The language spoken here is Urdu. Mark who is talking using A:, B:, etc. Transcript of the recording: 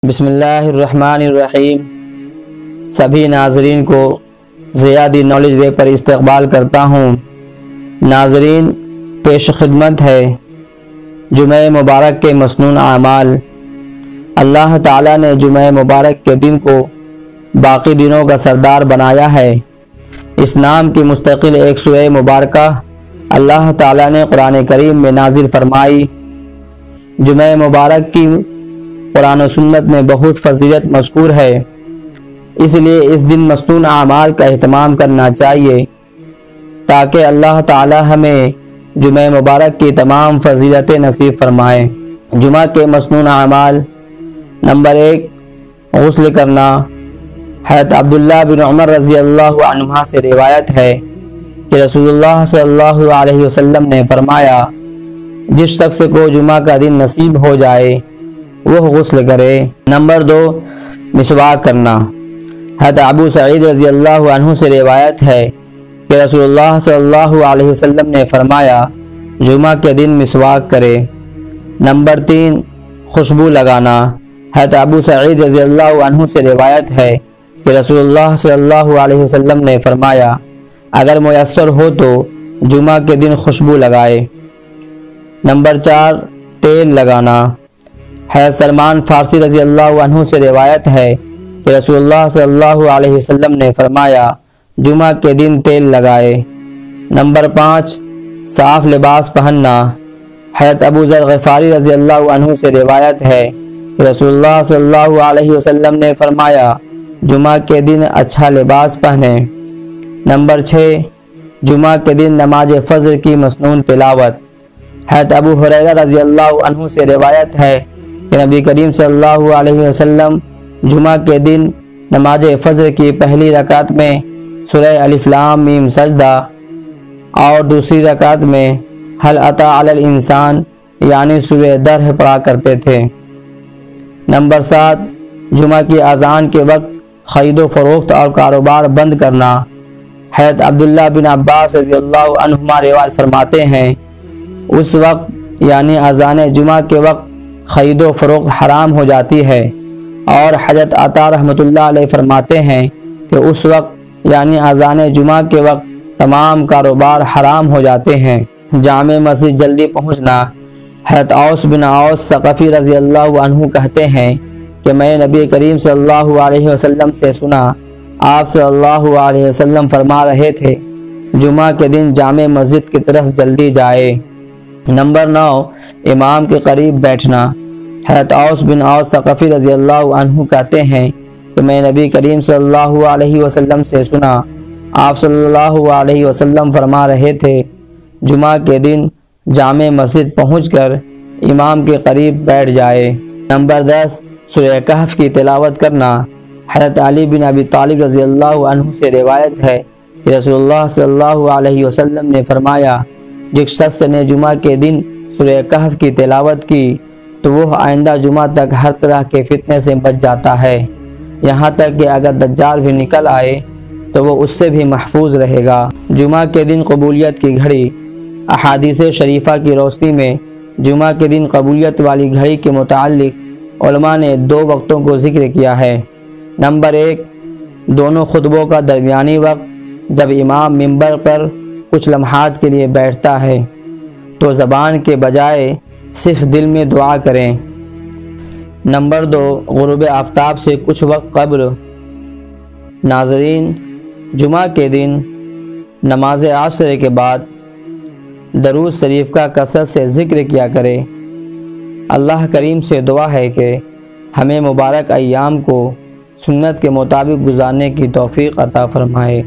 A: بسم اللہ الرحمن الرحیم۔ سبھی ناظرین کو زیادی نالج وے پر استقبال کرتا ہوں۔ ناظرین، پیش خدمت ہے جمعہ مبارک کے مسنون اعمال۔ اللہ تعالیٰ نے جمعہ مبارک کے دن کو باقی دنوں کا سردار بنایا ہے۔ اس نام کی مستقل ایک سورہ مبارکہ اللہ تعالیٰ نے قرآن کریم میں نازل فرمائی۔ جمعہ مبارک کی قرآن و سنت میں بہت فضیلت مذکور ہے، اس لیے اس دن مسنون اعمال کا اہتمام کرنا چاہیے تاکہ اللہ تعالی ہمیں جمعہ مبارک کی تمام فضیلتیں نصیب فرمائے۔ جمعہ کے مسنون اعمال: نمبر 1، غسل کرنا۔ حضرت عبداللہ بن عمر رضی اللہ عنہما سے روایت ہے کہ رسول اللہ صلی اللہ علیہ وسلم نے فرمایا، جس شخص کو جمعہ کا دن نصیب ہو جائے وہ غسل کرے۔ نمبر 2، مسواک کرنا۔ حضرت ابو سعید رضی اللہ عنہ سے روایت ہے کہ رسول اللہ صلی اللہ علیہ وسلم نے فرمایا، جمعہ کے دن مسواک کرے۔ نمبر 3، خوشبو لگانا۔ حضرت ابو سعید رضی اللہ عنہ سے روایت ہے کہ رسول اللہ صلی اللہ علیہ وسلم نے فرمایا، اگر میسر ہو تو جمعہ کے دن خوشبو لگائے۔ نمبر 4، تیل لگانا۔ حضرت سلمان فارسی رضی اللہ عنہ سے روایت ہے کہ رسول اللہ صلی اللہ علیہ وسلم نے فرمایا، جمعہ کے دن تیل لگائے۔ نمبر 5، صاف لباس پہننا۔ حضرت ابو ذر غفاری رضی اللہ عنہ سے روایت ہے کہ رسول اللہ صلی اللہ علیہ وسلم نے فرمایا، جمعہ کے دن اچھا لباس پہنیں۔ نمبر 6، جمعہ کے دن نماز فجر کی مسنون تلاوت۔ حضرت ابو ہریرہ رضی اللہ عنہ سے روایت ہے کہ نبی کریم صلی اللہ علیہ وسلم جمعہ کے دن نماز فجر کی پہلی رکعت میں سورہ الف لام میم سجدہ اور دوسری رکعت میں هل اتى علی الانسان یعنی سورہ درح پڑھا کرتے تھے۔ نمبر 7، جمعہ کی اذان کے وقت خرید و فروخت اور کاروبار بند کرنا۔ حضرت عبداللہ بن عباس رضی اللہ عنہما روایت فرماتے ہیں، اس وقت یعنی اذان جمعہ کے وقت خرید و فروخت حرام ہو جاتی ہے، اور حضرت عطا رحمۃ اللہ علیہ فرماتے ہیں کہ اس وقت یعنی اذان جمعہ کے وقت تمام کاروبار حرام ہو جاتے ہیں۔ جامع مسجد جلدی پہنچنا۔ حضرت اوس بن اوس ثقفی رضی اللہ عنہ کہتے ہیں کہ میں نبی کریم صلی اللہ علیہ وسلم سے سنا، آپ صلی اللہ علیہ وسلم فرما رہے تھے، جمعہ کے دن جامع مسجد کی طرف جلدی جائے۔ نمبر 9، امام کے قریب بیٹھنا۔ حضرت اوس بن اوس ثقفی رضی اللہ عنہ کہتے ہیں کہ میں نبی کریم صلی اللہ علیہ وسلم سے سنا، آپ صلی اللہ علیہ وسلم فرما رہے تھے، جمعہ کے دن جامع مسجد پہنچ کر امام کے قریب بیٹھ جائے۔ نمبر 10، سورہ کہف کی تلاوت کرنا۔ حضرت علی بن ابی طالب رضی اللہ عنہ سے روایت ہے کہ رسول اللہ صلی اللہ علیہ وسلم نے فرمایا، جس شخص نے جمعہ کے دن سورہ کہف کی تلاوت کی تو وہ آئندہ جمعہ تک ہر طرح کے فتنے سے بچ جاتا ہے، یہاں تک کہ اگر دجال بھی نکل آئے تو وہ اس سے بھی محفوظ رہے گا۔ جمعہ کے دن قبولیت کی گھڑی۔ احادیث شریفہ کی روشنی میں جمعہ کے دن قبولیت والی گھڑی کے متعلق علماء نے 2 وقتوں کو ذکر کیا ہے۔ نمبر 1، دونوں خطبوں کا درمیانی وقت، جب امام منبر پر کچھ لمحات کے لیے بیٹھتا ہے تو زبان کے بجائے صرف دل میں دعا کریں۔ نمبر 2، غروب آفتاب سے کچھ وقت قبل۔ ناظرین، جمعہ کے دن نماز عصر کے بعد درود شریف کا کثرت سے ذکر کیا کرے۔ اللہ کریم سے دعا ہے کہ ہمیں مبارک ایام کو سنت کے مطابق گزارنے کی توفیق عطا فرمائے۔